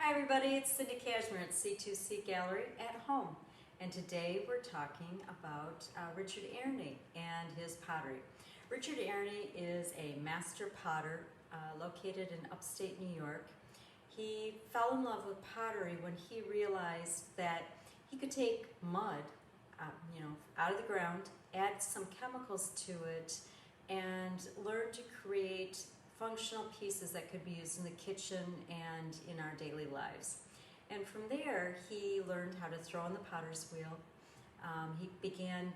Hi everybody, it's Cindy Cashmere at C2C Gallery at home. And today we're talking about Richard Aerni and his pottery. Richard Aerni is a master potter located in upstate New York. He fell in love with pottery when he realized that he could take mud out of the ground, add some chemicals to it, and learn to create functional pieces that could be used in the kitchen and in our daily lives. And from there, he learned how to throw on the potter's wheel. He began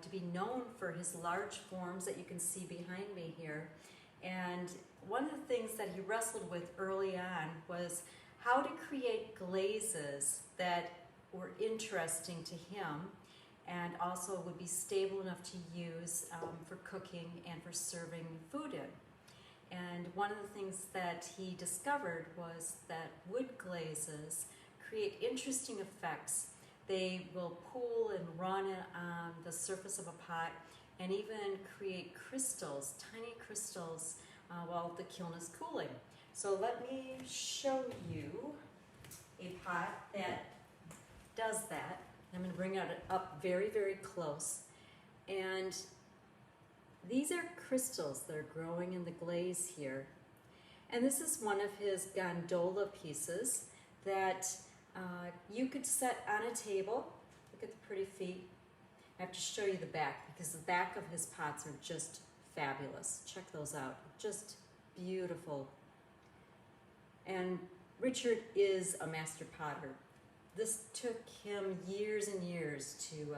to be known for his large forms that you can see behind me here. And one of the things that he wrestled with early on was how to create glazes that were interesting to him and also would be stable enough to use for cooking and for serving food in. And one of the things that he discovered was that wood glazes create interesting effects. They will pool and run on the surface of a pot and even create crystals, tiny crystals, while the kiln is cooling. So let me show you a pot that does that. I'm going to bring it up very, very close. And these are crystals that are growing in the glaze here. And this is one of his gondola pieces that you could set on a table. Look at the pretty feet. I have to show you the back because the back of his pots are just fabulous. Check those out. Just beautiful. And Richard is a master potter. This took him years and years to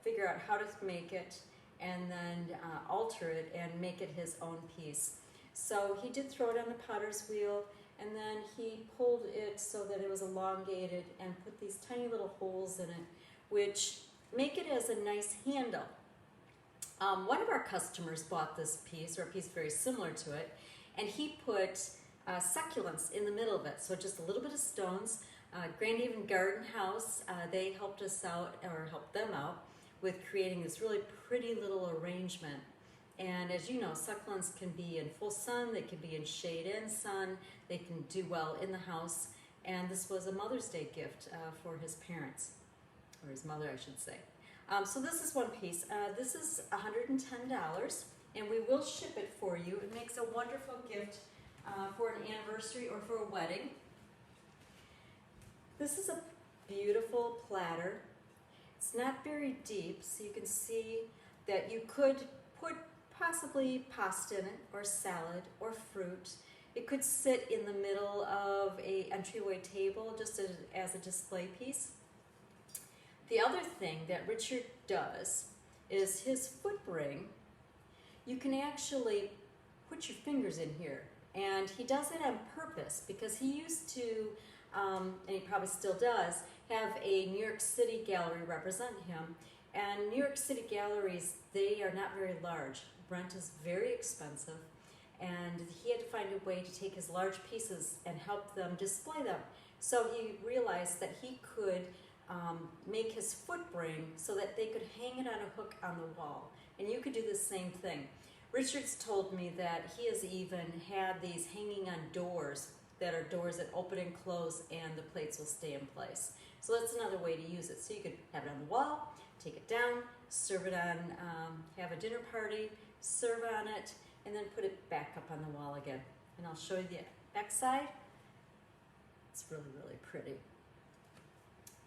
figure out how to make it and then alter it and make it his own piece. So he did throw it on the potter's wheel, and then he pulled it so that it was elongated and put these tiny little holes in it, which make it as a nice handle. One of our customers bought this piece, or a piece very similar to it, and he put succulents in the middle of it, so just a little bit of stones. Grand Haven Garden House, they helped us out, or helped them out, with creating this really pretty little arrangement. And as you know, succulents can be in full sun, they can be in shade and sun, they can do well in the house. And this was a Mother's Day gift for his parents, or his mother, I should say. So this is one piece. This is $110, and we will ship it for you. It makes a wonderful gift for an anniversary or for a wedding. This is a beautiful platter. It's not very deep, so you can see that you could put possibly pasta in it, or salad, or fruit. It could sit in the middle of an entryway table just as a display piece. The other thing that Richard does is his foot ring. You can actually put your fingers in here, and he does it on purpose because he used to, and he probably still does, have a New York City gallery represent him. And New York City galleries, they are not very large. Rent is very expensive, and he had to find a way to take his large pieces and help them display them. So he realized that he could make his foot ring so that they could hang it on a hook on the wall. And you could do the same thing. Richard's told me that he has even had these hanging on doors that are doors that open and close, and the plates will stay in place. So that's another way to use it. So you could have it on the wall, take it down, serve it on, have a dinner party, serve on it, and then put it back up on the wall again. And I'll show you the back side. It's really, really pretty.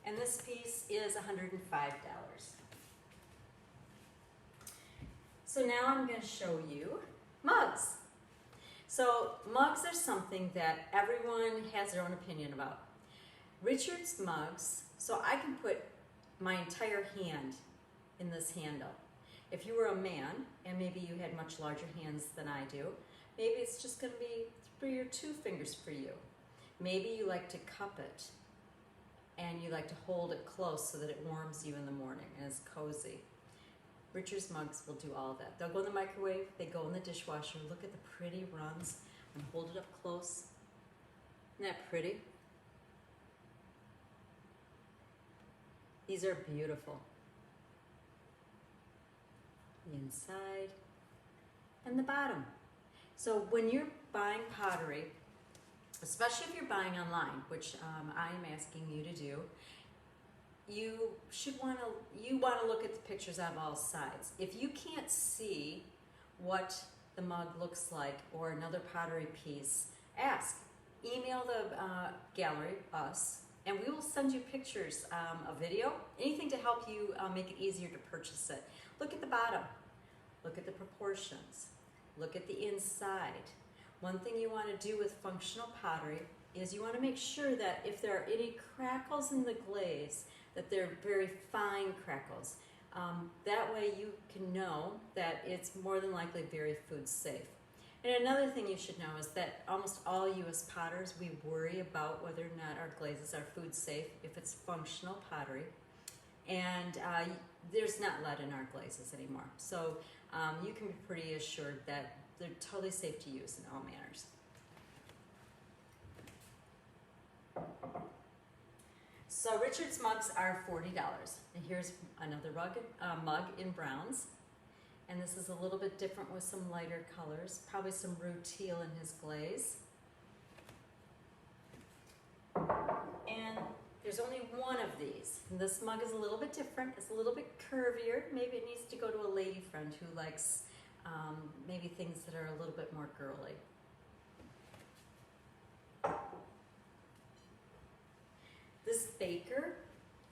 And this piece is $105. So now I'm going to show you mugs. So mugs are something that everyone has their own opinion about. Richard's mugs, so I can put my entire hand in this handle. If you were a man, and maybe you had much larger hands than I do, maybe it's just going to be 3 or 2 fingers for you. Maybe you like to cup it, and you like to hold it close so that it warms you in the morning and is cozy. Richard's mugs will do all of that. They'll go in the microwave, they go in the dishwasher. Look at the pretty runs, and hold it up close. Isn't that pretty? These are beautiful. The inside and the bottom. So when you're buying pottery, especially if you're buying online, which I am asking you to do. You want to look at the pictures on all sides. If you can't see what the mug looks like or another pottery piece, ask. Email the gallery, us, and we will send you pictures, a video, anything to help you make it easier to purchase it. Look at the bottom. Look at the proportions. Look at the inside. One thing you want to do with functional pottery is you want to make sure that if there are any crackles in the glaze, that they're very fine crackles. That way you can know that it's more than likely very food safe. And another thing you should know is that almost all U.S. potters, we worry about whether or not our glazes are food safe if it's functional pottery. And there's not lead in our glazes anymore. So you can be pretty assured that they're totally safe to use in all manners. So Richard's mugs are $40. And here's another mug in browns. And this is a little bit different with some lighter colors, probably some roux teal in his glaze. And there's only one of these. And this mug is a little bit different. It's a little bit curvier. Maybe it needs to go to a lady friend who likes maybe things that are a little bit more girly. This baker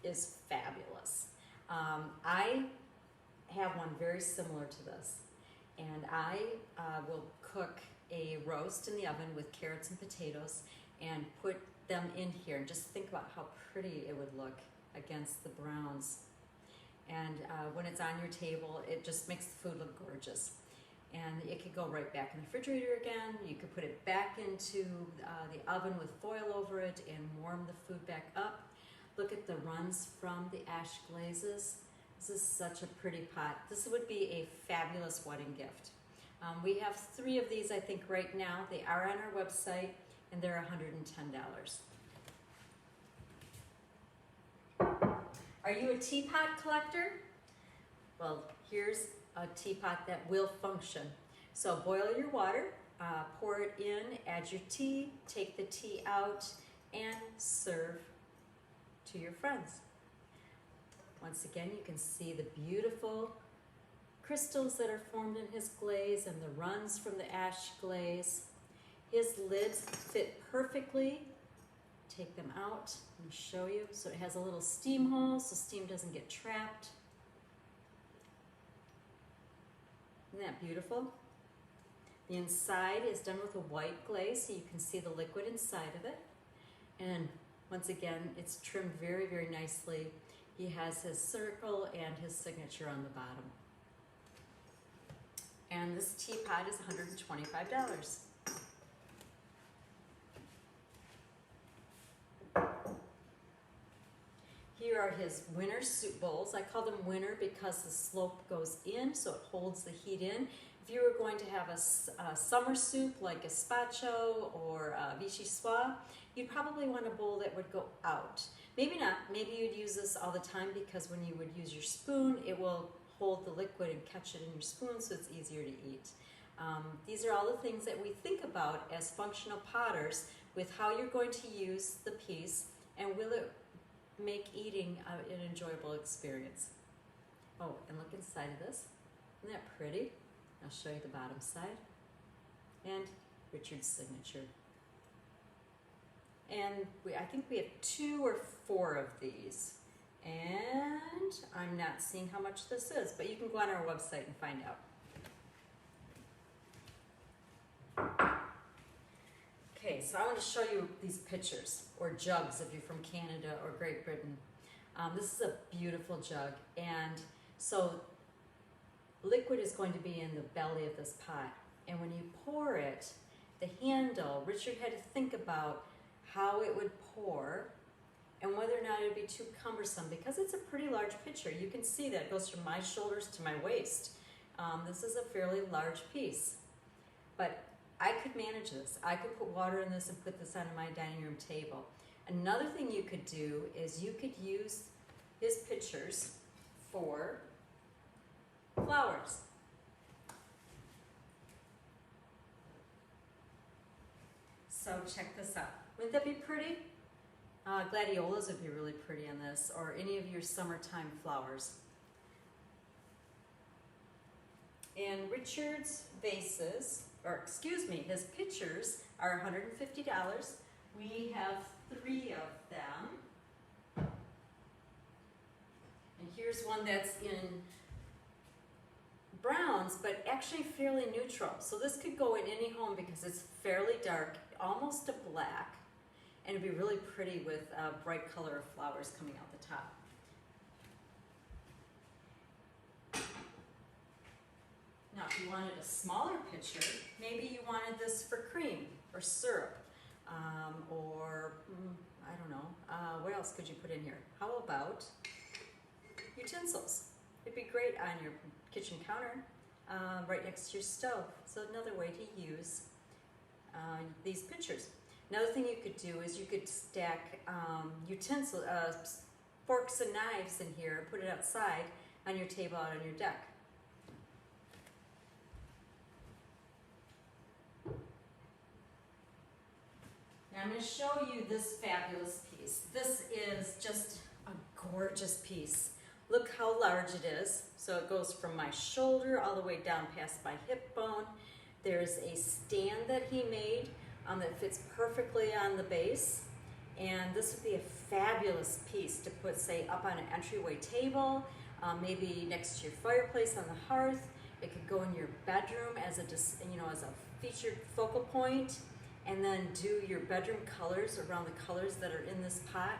is fabulous. I have one very similar to this, and I will cook a roast in the oven with carrots and potatoes and put them in here, and just think about how pretty it would look against the browns. And when it's on your table, it just makes the food look gorgeous. And it could go right back in the refrigerator again. You could put it back into the oven with foil over it and warm the food back up. Look at the runs from the ash glazes. This is such a pretty pot. This would be a fabulous wedding gift. We have 3 of these, I think, right now. They are on our website, and they're $110. Are you a teapot collector? Well, here's a teapot that will function. So boil your water, pour it in, add your tea, take the tea out, and serve to your friends. Once again, you can see the beautiful crystals that are formed in his glaze and the runs from the ash glaze. His lids fit perfectly. Take them out and show you. So it has a little steam hole so steam doesn't get trapped. Isn't that beautiful? The inside is done with a white glaze so you can see the liquid inside of it. And once again, it's trimmed very, very nicely. He has his circle and his signature on the bottom. And this teapot is $125. Here are his winter soup bowls. I call them winter because the slope goes in, so it holds the heat in. If you were going to have a summer soup like gazpacho or vichyssoise, you'd probably want a bowl that would go out. Maybe not. Maybe you'd use this all the time because when you would use your spoon, it will hold the liquid and catch it in your spoon so it's easier to eat. These are all the things that we think about as functional potters with how you're going to use the piece and will it make eating an enjoyable experience. Oh, and look inside of this. Isn't that pretty? I'll show you the bottom side. And Richard's signature. And I think we have 2 or 4 of these. And I'm not seeing how much this is, but you can go on our website and find out. Okay, so I want to show you these pitchers, or jugs if you're from Canada or Great Britain. This is a beautiful jug, and so liquid is going to be in the belly of this pot. And when you pour it, the handle, Richard had to think about how it would pour and whether or not it would be too cumbersome because it's a pretty large pitcher. You can see that it goes from my shoulders to my waist. This is a fairly large piece, but I could manage this. I could put water in this and put this on my dining room table. Another thing you could do is you could use his pitchers for flowers. So check this out. Wouldn't that be pretty? Gladiolas would be really pretty on this, or any of your summertime flowers. And Richard's vases, or excuse me, his pitchers are $150. We have 3 of them. And here's one that's in browns, but actually fairly neutral. So this could go in any home because it's fairly dark, almost a black, and it'd be really pretty with a bright color of flowers coming out the top. Now, if you wanted a smaller pitcher, maybe you wanted this for cream or syrup, or I don't know, what else could you put in here? How about utensils? It'd be great on your kitchen counter, right next to your stove. So another way to use these pitchers. Another thing you could do is you could stack utensils, forks and knives in here, put it outside on your table out on your deck. Now I'm going to show you this fabulous piece. This is just a gorgeous piece. Look how large it is. So it goes from my shoulder all the way down past my hip bone. There's a stand that he made that fits perfectly on the base. And this would be a fabulous piece to put, say, up on an entryway table, maybe next to your fireplace on the hearth. It could go in your bedroom as a, as a featured focal point, and then do your bedroom colors around the colors that are in this pot.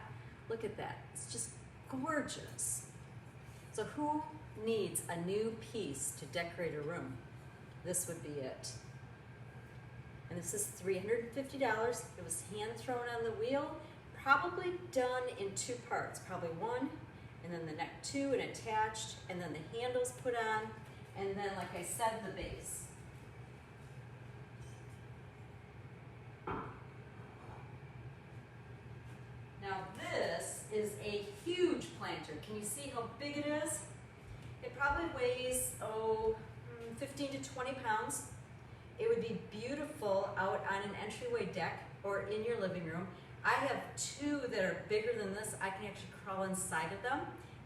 Look at that. It's just gorgeous. So who needs a new piece to decorate a room? This would be it. And this is $350. It was hand thrown on the wheel, probably done in 2 parts. Probably one, and then the neck 2 and attached, and then the handles put on, and then, like I said, the base. Now this is a huge planter. Can you see how big it is? It probably weighs, 15 to 20 pounds. It would be beautiful out on an entryway deck or in your living room. I have 2 that are bigger than this. I can actually crawl inside of them.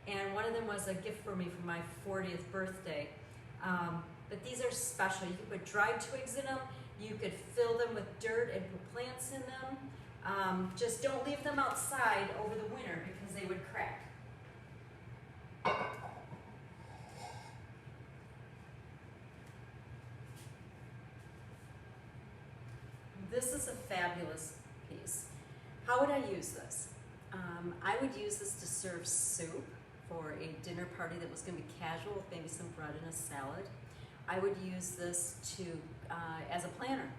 And one of them was a gift for me for my 40th birthday. But these are special. You could put dried twigs in them. You could fill them with dirt and put plants in them. Just don't leave them outside over the winter because they would crack. This is a fabulous piece. How would I use this? I would use this to serve soup for a dinner party that was going to be casual with maybe some bread and a salad. I would use this to as a planter.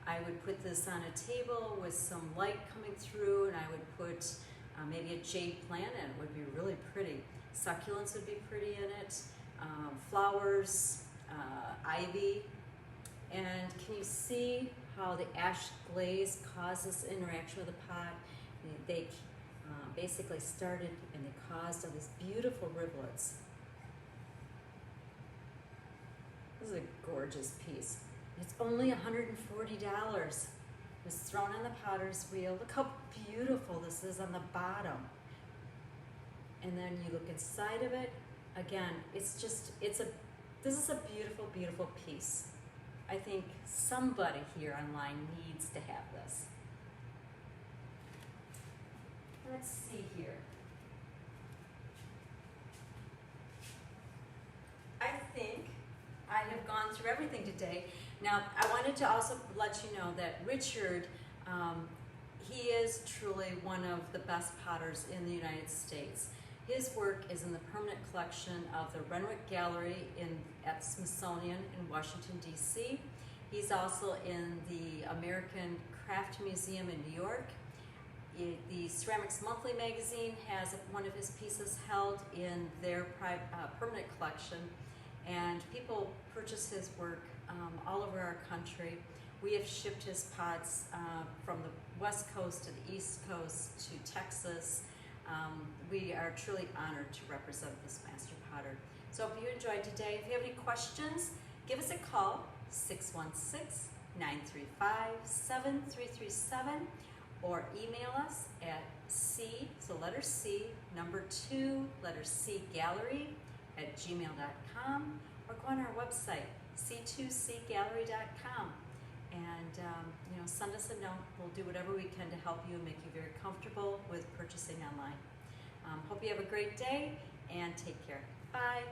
I would put this on a table with some light coming through, and I would put maybe a jade plant in. It would be really pretty. Succulents would be pretty in it, flowers, ivy. And can you see how the ash glaze causes interaction with the pot? They basically started and they caused all these beautiful rivulets. This is a gorgeous piece. It's only $140. It was thrown on the potter's wheel. Look how beautiful this is on the bottom. And then you look inside of it. Again, this is a beautiful, beautiful piece. I think somebody here online needs to have this. Let's see here. I think I have gone through everything today. Now, I wanted to also let you know that Richard, he is truly one of the best potters in the United States. His work is in the permanent collection of the Renwick Gallery at Smithsonian in Washington, D.C. He's also in the American Craft Museum in New York. The Ceramics Monthly magazine has one of his pieces held in their permanent collection, and people purchase his work all over our country. We have shipped his pots from the West Coast to the East Coast to Texas. We are truly honored to represent this master potter. So if you enjoyed today, if you have any questions, give us a call, 935-7337, or email us at C, so letter C, number 2, letter C, gallery at gmail.com, or go on our website, c2cgallery.com, and send us a note. We'll do whatever we can to help you and make you very comfortable with purchasing online. Hope you have a great day, and take care. Bye.